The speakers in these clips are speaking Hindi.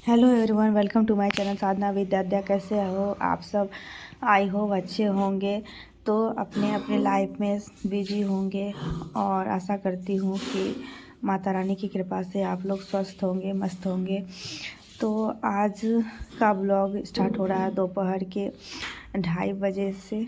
Hello everyone, welcome to my channel Sadhana Vidyadya. कैसे हो आप सब? आई होप अच्छे होंगे। तो अपने अपने लाइफ में बिजी होंगे और आशा करती हूँ कि माता रानी की कृपा से आप लोग स्वस्थ होंगे, मस्त होंगे। तो आज का ब्लॉग स्टार्ट हो रहा है दोपहर के 2:30 बजे से।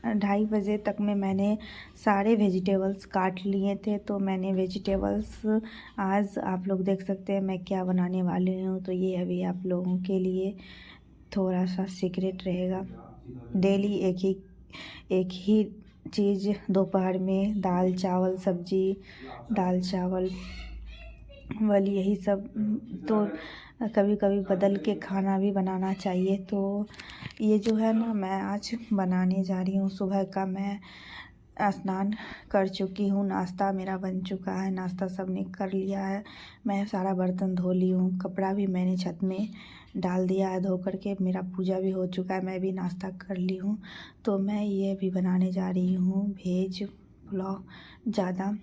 2:30 बजे तक में मैंने सारे वेजिटेबल्स काट लिए थे। तो मैंने वेजिटेबल्स आज आप लोग देख सकते हैं मैं क्या बनाने वाली हूँ। तो ये अभी आप लोगों के लिए थोड़ा सा सीक्रेट रहेगा। डेली एक ही चीज़ दोपहर में दाल चावल सब्जी, दाल चावल वाली यही सब। तो कभी कभी बदल के खाना भी बनाना चाहिए। तो ये जो है ना, मैं आज बनाने जा रही हूँ। सुबह का मैं स्नान कर चुकी हूँ, नाश्ता मेरा बन चुका है, नाश्ता सबने कर लिया है। मैं सारा बर्तन धो ली हूँ, कपड़ा भी मैंने छत में डाल दिया है धो करके। मेरा पूजा भी हो चुका है, मैं भी नाश्ता कर ली हूँ। तो मैं ये भी बनाने जा रही हूँ वेज पुलाव। ज़्यादा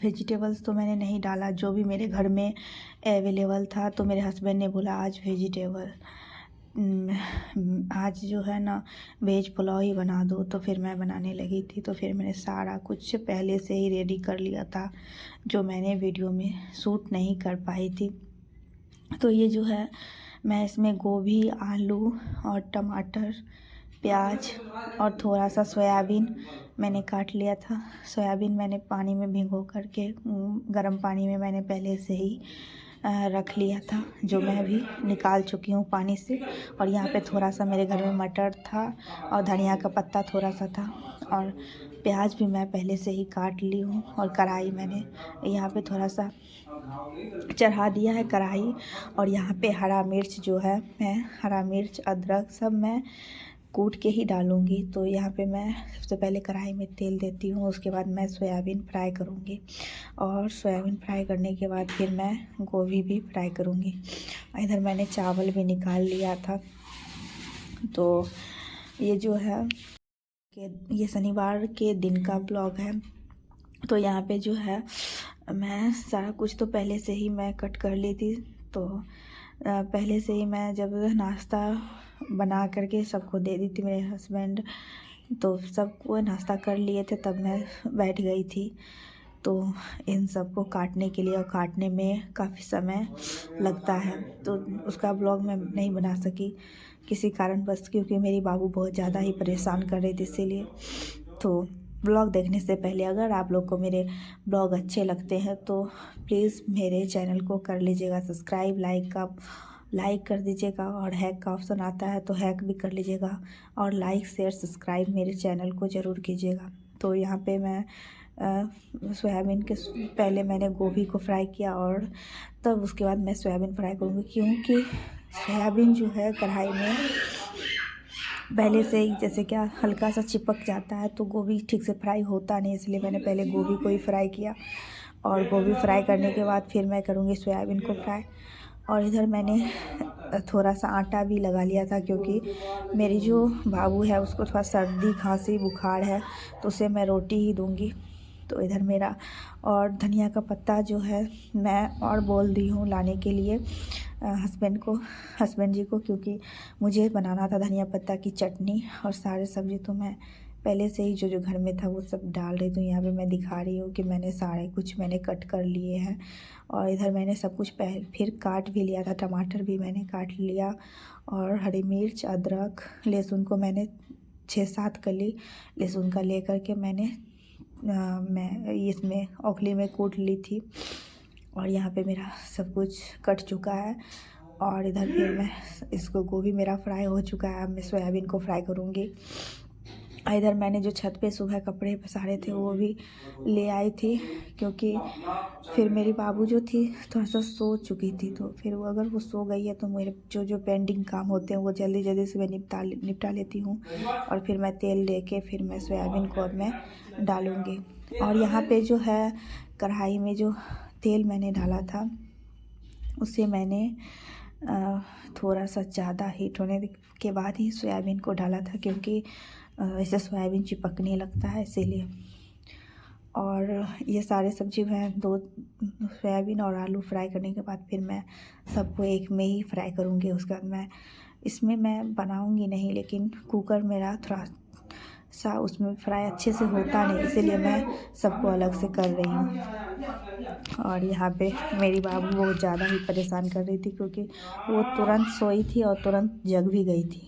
वेजिटेबल्स तो मैंने नहीं डाला, जो भी मेरे घर में अवेलेबल था। तो मेरे हस्बैंड ने बोला आज वेजिटेबल आज जो है ना वेज पुलाव ही बना दो। तो फिर मैं बनाने लगी थी। तो फिर मैंने सारा कुछ पहले से ही रेडी कर लिया था, जो मैंने वीडियो में शूट नहीं कर पाई थी। तो ये जो है, मैं इसमें गोभी, आलू और टमाटर, प्याज और थोड़ा सा सोयाबीन मैंने काट लिया था। सोयाबीन मैंने पानी में भिगो करके गर्म पानी में मैंने पहले से ही रख लिया था, जो मैं अभी निकाल चुकी हूँ पानी से। और यहाँ पे थोड़ा सा मेरे घर में मटर था और धनिया का पत्ता थोड़ा सा था, और प्याज भी मैं पहले से ही काट ली हूँ। और कढ़ाई मैंने यहाँ पे थोड़ा सा चढ़ा दिया है कढ़ाई। और यहाँ पे हरा मिर्च जो है, मैं हरा मिर्च अदरक सब मैं कूट के ही डालूँगी। तो यहाँ पे मैं सबसे पहले कढ़ाई में तेल देती हूँ, उसके बाद मैं सोयाबीन फ्राई करूँगी। और सोयाबीन फ्राई करने के बाद फिर मैं गोभी भी फ्राई करूँगी। इधर मैंने चावल भी निकाल लिया था। तो ये जो है कि ये शनिवार के दिन का ब्लॉग है। तो यहाँ पे जो है, मैं सारा कुछ तो पहले से ही मैं कट कर ली थी। तो पहले से ही मैं जब नाश्ता बना करके सबको दे दी थी, मेरे हस्बैंड तो सबको नाश्ता कर लिए थे, तब मैं बैठ गई थी। तो इन सबको काटने के लिए, और काटने में काफ़ी समय लगता है, तो उसका ब्लॉग मैं नहीं बना सकी किसी कारणवश, क्योंकि मेरी बाबू बहुत ज़्यादा ही परेशान कर रही थी इसीलिए। तो ब्लॉग देखने से पहले अगर आप लोग को मेरे ब्लॉग अच्छे लगते हैं तो प्लीज़ मेरे चैनल को कर लीजिएगा सब्सक्राइब, लाइक कर दीजिएगा। और हैक का ऑप्शन आता है तो हैक भी कर लीजिएगा। और लाइक शेयर सब्सक्राइब मेरे चैनल को ज़रूर कीजिएगा। तो यहाँ पे मैं सोयाबीन के पहले मैंने गोभी को फ्राई किया, और तब उसके बाद मैं सोयाबीन फ्राई करूँगी, क्योंकि सोयाबीन जो है कढ़ाई में पहले से ही जैसे क्या हल्का सा चिपक जाता है, तो गोभी ठीक से फ्राई होता नहीं, इसलिए मैंने पहले गोभी को ही फ्राई किया। और गोभी फ्राई करने के बाद फिर मैं करूँगी सोयाबीन को फ्राई। और इधर मैंने थोड़ा सा आटा भी लगा लिया था, क्योंकि मेरी जो बाबू है उसको थोड़ा सर्दी खांसी बुखार है, तो उसे मैं रोटी ही दूँगी। तो इधर मेरा, और धनिया का पत्ता जो है मैं और बोल दी हूँ लाने के लिए हस्बैंड जी को, क्योंकि मुझे बनाना था धनिया पत्ता की चटनी। और सारे सब्ज़ी तो मैं पहले से ही जो घर में था वो सब डाल रही हूँ। यहाँ पे मैं दिखा रही हूँ कि मैंने सारे कुछ मैंने कट कर लिए हैं। और इधर मैंने सब कुछ फिर काट भी लिया था, टमाटर भी मैंने काट लिया। और हरी मिर्च अदरक लहसुन को मैंने 6-7 कली लहसुन का ले करके मैं इसमें औखली में कूट ली थी। और यहाँ पे मेरा सब कुछ कट चुका है। और इधर फिर मैं इसको गोभी मेरा फ्राई हो चुका है, अब मैं सोयाबीन को फ्राई करूँगी। इधर मैंने जो छत पे सुबह कपड़े पसारे थे वो भी ले आई थी, क्योंकि फिर मेरी बाबू जो थी थोड़ा सा सो चुकी थी। तो फिर वो अगर वो सो गई है तो मेरे जो पेंडिंग काम होते हैं वो जल्दी जल्दी से मैं निपटा लेती हूँ। और फिर मैं तेल लेके फिर मैं सोयाबीन को अब मैं डालूँगी। और यहाँ पे जो है कढ़ाई में जो तेल मैंने डाला था उसे मैंने थोड़ा सा ज़्यादा हीट होने के बाद ही सोयाबीन को डाला था, क्योंकि ऐसे सोयाबीन चिपकने लगता है इसीलिए। और ये सारे सब्ज़ी मैं दो सोयाबीन और आलू फ्राई करने के बाद फिर मैं सबको एक में ही फ्राई करूँगी। उसके बाद मैं इसमें मैं बनाऊँगी नहीं, लेकिन कुकर मेरा थोड़ा सा उसमें फ्राई अच्छे से होता नहीं, इसीलिए मैं सबको अलग से कर रही हूँ। और यहाँ पे मेरी बाबू बहुत ज़्यादा ही परेशान कर रही थी, क्योंकि वो तुरंत सोई थी और तुरंत जग भी गई थी,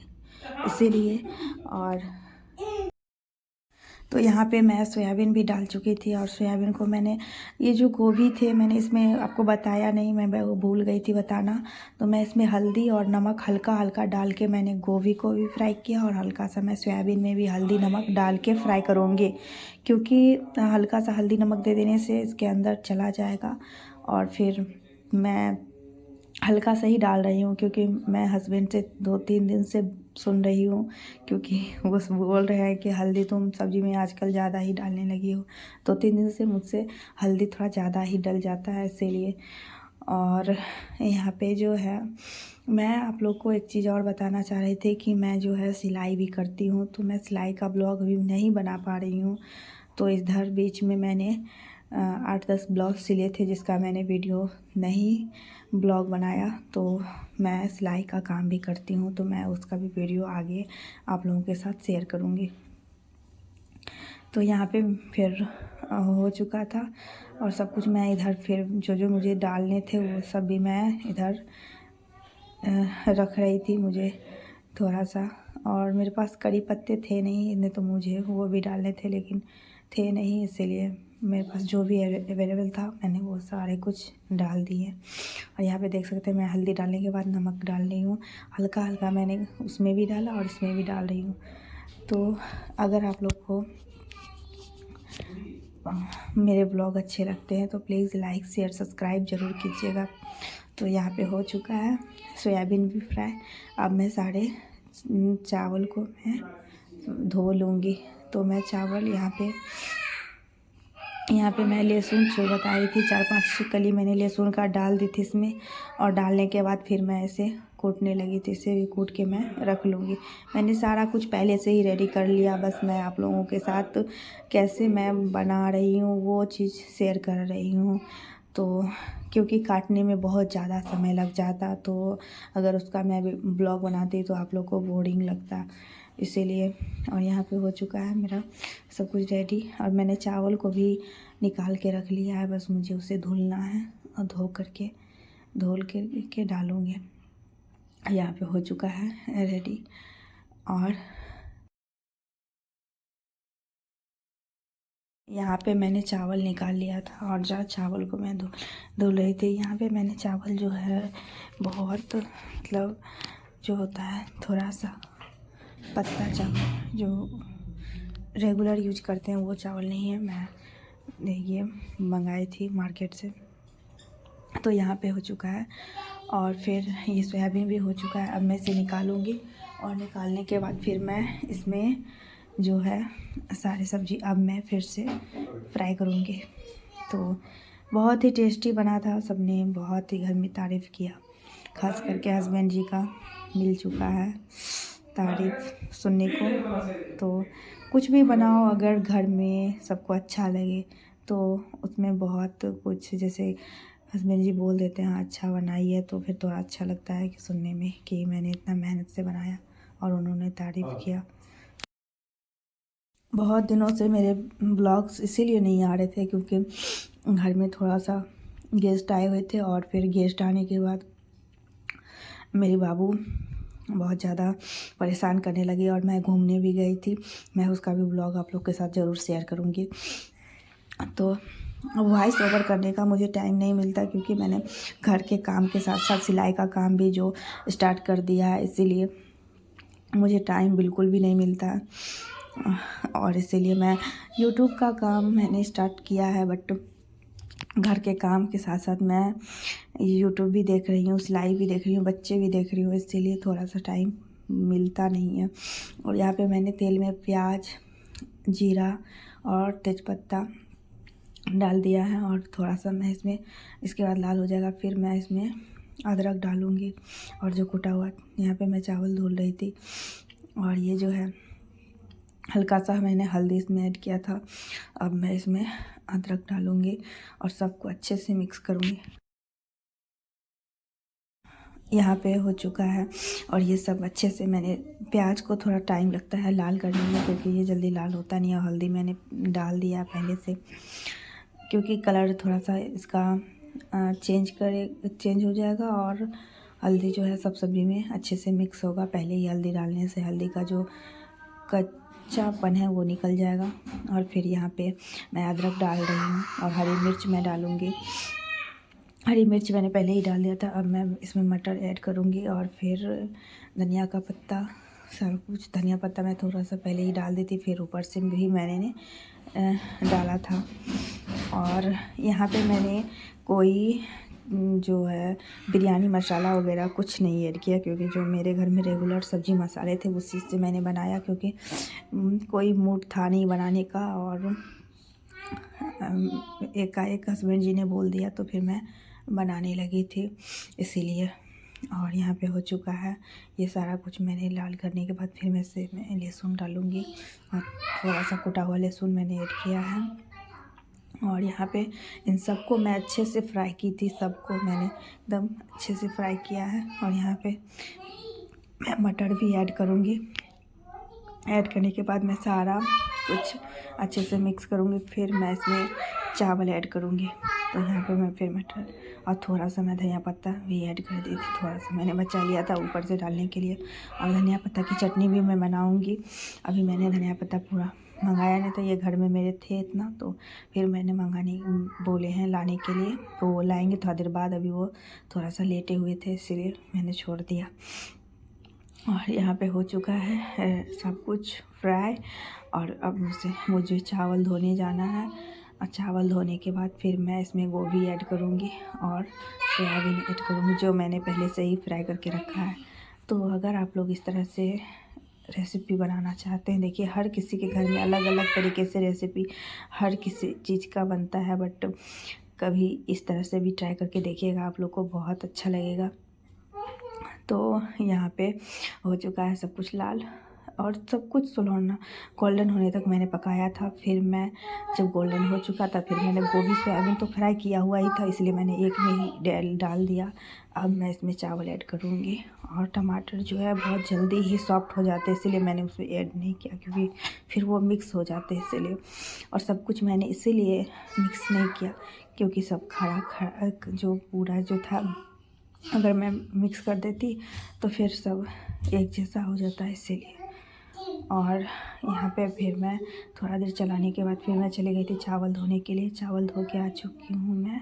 इसीलिए। और तो यहाँ पे मैं सोयाबीन भी डाल चुकी थी, और सोयाबीन को मैंने, ये जो गोभी थे मैंने इसमें आपको बताया नहीं, मैं वो भूल गई थी बताना। तो मैं इसमें हल्दी और नमक हल्का हल्का डाल के मैंने गोभी को भी फ्राई किया, और हल्का सा मैं सोयाबीन में भी हल्दी नमक डाल के फ्राई करूँगी, क्योंकि हल्का सा हल्दी नमक दे देने से इसके अंदर चला जाएगा। और फिर मैं हल्का सा ही डाल रही हूँ, क्योंकि मैं हस्बैंड से 2-3 दिन से सुन रही हूँ, क्योंकि वो बोल रहे हैं कि हल्दी तुम सब्ज़ी में आजकल ज़्यादा ही डालने लगी हो। 2-3 दिन से मुझसे हल्दी थोड़ा ज़्यादा ही डल जाता है, इसीलिए। और यहाँ पे जो है, मैं आप लोग को एक चीज़ और बताना चाह रही थी कि मैं जो है सिलाई भी करती हूँ, तो मैं सिलाई का ब्लॉग अभी नहीं बना पा रही हूँ। तो इधर बीच में मैंने 8-10 ब्लाउज सिले थे, जिसका मैंने वीडियो नहीं ब्लॉग बनाया। तो मैं सिलाई का काम भी करती हूँ, तो मैं उसका भी वीडियो आगे आप लोगों के साथ शेयर करूँगी। तो यहाँ पे फिर हो चुका था, और सब कुछ मैं इधर फिर जो जो मुझे डालने थे वो सब भी मैं इधर रख रही थी। मुझे थोड़ा सा, और मेरे पास कड़ी पत्ते थे नहीं इतने, तो मुझे वो भी डालने थे, लेकिन थे नहीं, इसीलिए मेरे पास जो भी अवेलेबल था मैंने वो सारे कुछ डाल दिए। और यहाँ पे देख सकते हैं मैं हल्दी डालने के बाद नमक डाल रही हूँ, हल्का हल्का मैंने उसमें भी डाला और इसमें भी डाल रही हूँ। तो अगर आप लोग को मेरे ब्लॉग अच्छे लगते हैं तो प्लीज़ लाइक शेयर सब्सक्राइब ज़रूर कीजिएगा। तो यहाँ पे हो चुका है सोयाबीन भी फ्राई। अब मैं सारे चावल को मैं धो लूँगी। तो मैं चावल यहाँ पे मैं लहसुन जो बताई थी 4-5 कली मैंने लहसुन का डाल दी थी इसमें, और डालने के बाद फिर मैं इसे कूटने लगी थी। इसे भी कूट के मैं रख लूँगी। मैंने सारा कुछ पहले से ही रेडी कर लिया, बस मैं आप लोगों के साथ कैसे मैं बना रही हूँ वो चीज़ शेयर कर रही हूँ। तो क्योंकि काटने में बहुत ज़्यादा समय लग जाता, तो अगर उसका मैं ब्लॉग बनाती तो आप लोग को बोरिंग लगता, इसीलिए। और यहाँ पे हो चुका है मेरा सब कुछ रेडी, और मैंने चावल को भी निकाल के रख लिया है, बस मुझे उसे धुलना है, और धुल के डालूँगी। यहाँ पे हो चुका है रेडी। और यहाँ पे मैंने चावल निकाल लिया था, और जहाँ चावल को मैं धुल रही थी, यहाँ पे मैंने चावल जो है बहुत, मतलब जो होता है थोड़ा सा पतला चावल जो रेगुलर यूज करते हैं वो चावल नहीं है, मैं ये मंगाई थी मार्केट से। तो यहाँ पे हो चुका है, और फिर ये सोयाबीन भी हो चुका है। अब मैं इसे निकालूंगी, और निकालने के बाद फिर मैं इसमें जो है सारी सब्ज़ी अब मैं फिर से फ्राई करूँगी। तो बहुत ही टेस्टी बना था, सबने बहुत ही घर में तारीफ़ किया, खास करके हस्बैंड जी का मिल चुका है तारीफ़ सुनने को। तो कुछ भी बनाओ अगर घर में सबको अच्छा लगे तो उसमें बहुत कुछ, जैसे हस्बैंड जी बोल देते हैं अच्छा बनाई है, तो फिर थोड़ा अच्छा लगता है कि सुनने में कि मैंने इतना मेहनत से बनाया और उन्होंने तारीफ़ किया। बहुत दिनों से मेरे ब्लॉग्स इसीलिए नहीं आ रहे थे क्योंकि घर में थोड़ा सा गेस्ट आए हुए थे, और फिर गेस्ट आने के बाद मेरी बाबू बहुत ज़्यादा परेशान करने लगी, और मैं घूमने भी गई थी। मैं उसका भी ब्लॉग आप लोग के साथ ज़रूर शेयर करूँगी। तो वॉइस ओवर करने का मुझे टाइम नहीं मिलता, क्योंकि मैंने घर के काम के साथ साथ सिलाई का काम भी जो स्टार्ट कर दिया है, इसीलिए मुझे टाइम बिल्कुल भी नहीं मिलता है। और इसीलिए मैं यूट्यूब का काम मैंने स्टार्ट किया है, बट घर के काम के साथ साथ मैं यूट्यूब भी देख रही हूँ, सिलाई भी देख रही हूँ, बच्चे भी देख रही हूँ, इसीलिए थोड़ा सा टाइम मिलता नहीं है। और यहाँ पे मैंने तेल में प्याज, जीरा और तेज़पत्ता डाल दिया है, और थोड़ा सा मैं इसमें, इसके बाद लाल हो जाएगा फिर मैं इसमें अदरक डालूँगी, और जो कूटा हुआ, यहाँ पे मैं चावल धुल रही थी। और ये जो है हल्का सा मैंने हल्दी इसमें ऐड किया था। अब मैं इसमें अदरक डालूँगी और सबको अच्छे से मिक्स करूँगी। यहाँ पे हो चुका है और ये सब अच्छे से मैंने प्याज को थोड़ा टाइम लगता है लाल करने में, क्योंकि ये जल्दी लाल होता नहीं है। हल्दी मैंने डाल दिया पहले से, क्योंकि कलर थोड़ा सा इसका चेंज हो जाएगा और हल्दी जो है सब सब्ज़ी में अच्छे से मिक्स होगा। पहले ही हल्दी डालने से हल्दी का जो कच्चापन है वो निकल जाएगा। और फिर यहाँ पे मैं अदरक डाल रही हूँ और हरी मिर्च मैं डालूँगी। हरी मिर्च मैंने पहले ही डाल दिया था। अब मैं इसमें मटर ऐड करूँगी और फिर धनिया का पत्ता, सब कुछ। धनिया पत्ता मैं थोड़ा सा पहले ही डाल दी थी, फिर ऊपर से भी मैंने डाला था। और यहाँ पे मैंने कोई जो है बिरयानी मसाला वगैरह कुछ नहीं ऐड किया, क्योंकि जो मेरे घर में रेगुलर सब्ज़ी मसाले थे उसी से मैंने बनाया, क्योंकि कोई मूड था नहीं बनाने का। और एकाएक हस्बैंड जी ने बोल दिया तो फिर मैं बनाने लगी थी, इसीलिए। और यहाँ पे हो चुका है ये सारा कुछ। मैंने लाल करने के बाद फिर मैं लहसुन डालूँगी और थोड़ा सा कुटा हुआ लहसुन मैंने ऐड किया है। और यहाँ पे इन सबको मैं अच्छे से फ्राई की थी, सबको मैंने एकदम अच्छे से फ्राई किया है। और यहाँ पे मैं मटर भी ऐड करूँगी। ऐड करने के बाद मैं सारा कुछ अच्छे से मिक्स करूँगी, फिर मैं इसमें चावल ऐड करूँगी। तो यहाँ पे मैं फिर मटर और थोड़ा सा मैं धनिया पत्ता भी ऐड कर दी थी, थोड़ा सा मैंने बचा लिया था ऊपर से डालने के लिए। और धनिया पत्ता की चटनी भी मैं बनाऊँगी। अभी मैंने धनिया पत्ता पूरा मंगाया नहीं था, ये घर में मेरे थे इतना, तो फिर मैंने मंगाने बोले हैं लाने के लिए, तो वो लाएंगे थोड़ा देर बाद। अभी वो थोड़ा सा लेटे हुए थे, इसीलिए मैंने छोड़ दिया। और यहाँ पे हो चुका है सब कुछ फ्राई। और अब मुझे चावल धोने जाना है। और चावल धोने के बाद फिर मैं इसमें गोभी ऐड करूँगी और सोयाबीन ऐड करूँगी, जो मैंने पहले से ही फ्राई करके रखा है। तो अगर आप लोग इस तरह से रेसिपी बनाना चाहते हैं, देखिए हर किसी के घर में अलग अलग तरीके से रेसिपी हर किसी चीज़ का बनता है, बट कभी इस तरह से भी ट्राई करके देखिएगा, आप लोग को बहुत अच्छा लगेगा। तो यहाँ पे हो चुका है सब कुछ लाल, और सब कुछ सुलौना गोल्डन होने तक मैंने पकाया था। फिर मैं जब गोल्डन हो चुका था, फिर मैंने गोभी सोयाबीन तो फ्राई किया हुआ ही था, इसलिए मैंने एक में ही डाल दिया। अब मैं इसमें चावल ऐड करूँगी। और टमाटर जो है बहुत जल्दी ही सॉफ्ट हो जाते हैं, इसीलिए मैंने उसमें ऐड नहीं किया, क्योंकि फिर वो मिक्स हो जाते हैं, इसीलिए। और सब कुछ मैंने इसीलिए मिक्स नहीं किया, क्योंकि सब खड़ा जो पूरा जो था, अगर मैं मिक्स कर देती तो फिर सब एक जैसा हो जाता है, इसीलिए। और यहाँ पे फिर मैं थोड़ा देर चलाने के बाद फिर मैं चली गई थी चावल धोने के लिए। चावल धो के आ चुकी हूँ मैं।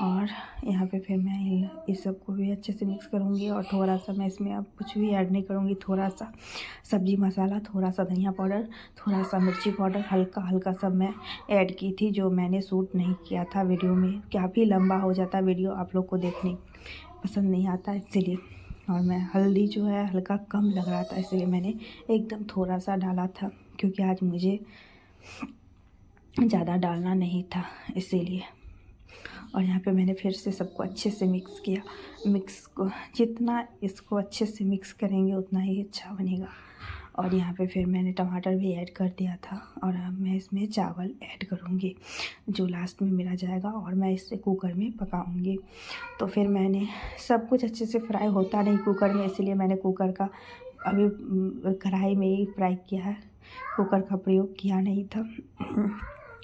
और यहाँ पे फिर मैं इस सब को भी अच्छे से मिक्स करूँगी। और थोड़ा सा मैं इसमें अब कुछ भी ऐड नहीं करूँगी, थोड़ा सा सब्ज़ी मसाला, थोड़ा सा धनिया पाउडर, थोड़ा सा मिर्ची पाउडर, हल्का हल्का सब मैं ऐड की थी, जो मैंने शूट नहीं किया था वीडियो में। काफ़ी लंबा हो जाता वीडियो, आप लोग को देखने पसंद नहीं आता, इसीलिए। और मैं हल्दी जो है हल्का कम लग रहा था, इसलिए मैंने एकदम थोड़ा सा डाला था, क्योंकि आज मुझे ज़्यादा डालना नहीं था, इसीलिए। और यहाँ पे मैंने फिर से सबको अच्छे से मिक्स किया। मिक्स को जितना इसको अच्छे से मिक्स करेंगे उतना ही अच्छा बनेगा। और यहाँ पे फिर मैंने टमाटर भी ऐड कर दिया था। और अब मैं इसमें चावल ऐड करूँगी, जो लास्ट में मेरा जाएगा, और मैं इसे कुकर में पकाऊँगी। तो फिर मैंने सब कुछ अच्छे से फ्राई होता नहीं कुकर में, इसलिए मैंने कुकर का अभी कढ़ाई में ही फ्राई किया है, कुकर का प्रयोग किया नहीं था।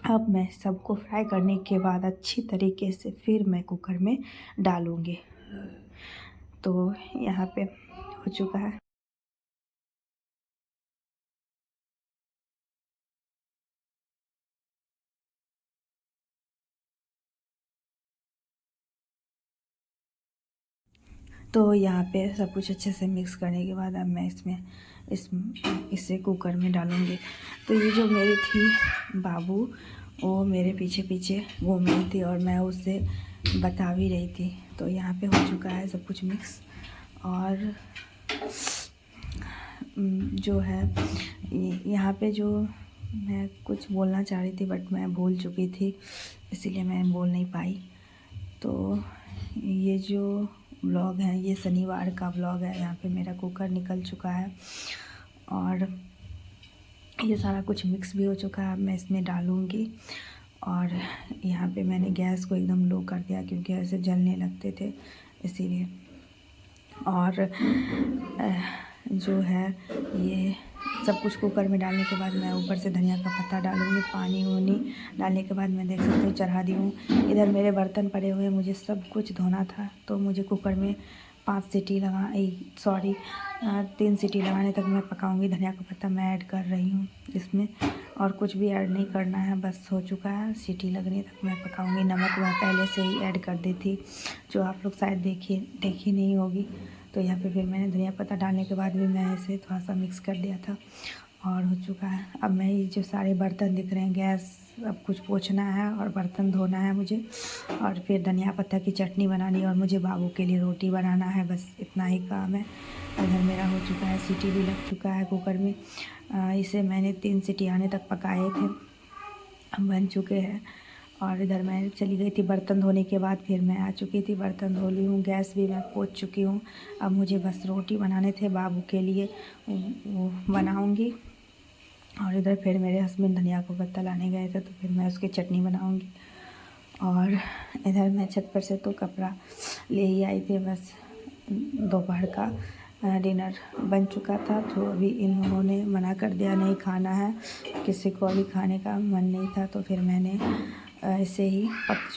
अब मैं सबको फ्राई करने के बाद अच्छी तरीके से फिर मैं कुकर में डालूँगी। तो यहाँ पे हो चुका है। तो यहाँ पे सब कुछ अच्छे से मिक्स करने के बाद अब मैं इसे कुकर में डालूँगी। तो ये जो मेरी थी बाबू, वो मेरे पीछे पीछे घूम रही थी और मैं उससे बता भी रही थी। तो यहाँ पे हो चुका है सब कुछ मिक्स। और जो है यहाँ पे जो मैं कुछ बोलना चाह रही थी, बट मैं भूल चुकी थी, इसीलिए मैं बोल नहीं पाई। तो ये जो व्लॉग है, ये शनिवार का व्लॉग है। यहाँ पे मेरा कुकर निकल चुका है और ये सारा कुछ मिक्स भी हो चुका है। अब मैं इसमें डालूँगी। और यहाँ पे मैंने गैस को एकदम लो कर दिया क्योंकि ऐसे जलने लगते थे इसीलिए। और जो है ये सब कुछ कुकर में डालने के बाद मैं ऊपर से धनिया का पत्ता डालूँगी। पानी वानी डालने के बाद मैं देख सकते हो चढ़ा दी हूँ। इधर मेरे बर्तन पड़े हुए हैं, मुझे सब कुछ धोना था तो मुझे कुकर में 5 सीटी लगा 3 सीटी लगाने तक मैं पकाऊंगी। धनिया का पत्ता मैं ऐड कर रही हूँ इसमें, और कुछ भी ऐड नहीं करना है, बस हो चुका है। सीटी लगने तक मैं पकाऊंगी। नमक मैं पहले से ही ऐड कर दी थी, जो आप लोग शायद देखी नहीं होगी। तो यहाँ पे फिर मैंने धनिया पत्ता डालने के बाद भी मैं इसे थोड़ा सा मिक्स कर दिया था और हो चुका है। अब मैं ये जो सारे बर्तन दिख रहे हैं, गैस अब कुछ पोंछना है और बर्तन धोना है मुझे, और फिर धनिया पत्ता की चटनी बनानी है और मुझे बाबू के लिए रोटी बनाना है। बस इतना ही काम है। इधर मेरा हो चुका है, सीटी भी लग चुका है कुकर में। इसे मैंने 3 सीटी आने तक पकाए थे, बन चुके हैं। और इधर मैं चली गई थी बर्तन धोने के बाद, फिर मैं आ चुकी थी, बर्तन धो ली हूँ, गैस भी मैं पोंछ चुकी हूँ। अब मुझे बस रोटी बनाने थे बाबू के लिए, वो बनाऊँगी। और इधर फिर मेरे हस्बैंड धनिया को पत्ता लाने गए थे तो फिर मैं उसकी चटनी बनाऊँगी। और इधर मैं छत पर से तो कपड़ा ले ही आई थी। बस दोपहर का डिनर बन चुका था, तो अभी इन लोगों ने मना कर दिया नहीं खाना है, किसी को अभी खाने का मन नहीं था। तो फिर मैंने ऐसे ही पक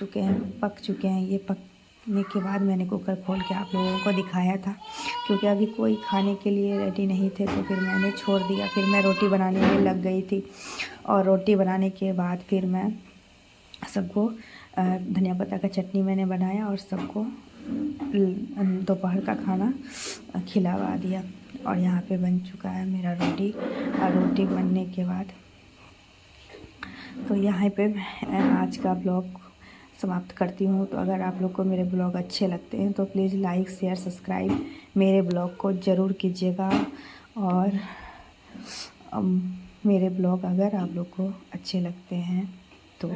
चुके हैं ये। पकने के बाद मैंने कुकर खोल के आप लोगों को दिखाया था, क्योंकि अभी कोई खाने के लिए रेडी नहीं थे तो फिर मैंने छोड़ दिया। फिर मैं रोटी बनाने में लग गई थी, और रोटी बनाने के बाद फिर मैं सबको धनिया पत्ता का चटनी मैंने बनाया और सबको दोपहर का खाना खिलावा दिया। और यहाँ पे बन चुका है मेरा रोटी। और रोटी बनने के बाद तो यहाँ पे मैं आज का ब्लॉग समाप्त करती हूँ। तो अगर आप लोग को मेरे ब्लॉग अच्छे लगते हैं तो प्लीज़ लाइक शेयर सब्सक्राइब मेरे ब्लॉग को ज़रूर कीजिएगा। और मेरे ब्लॉग अगर आप लोग को अच्छे लगते हैं तो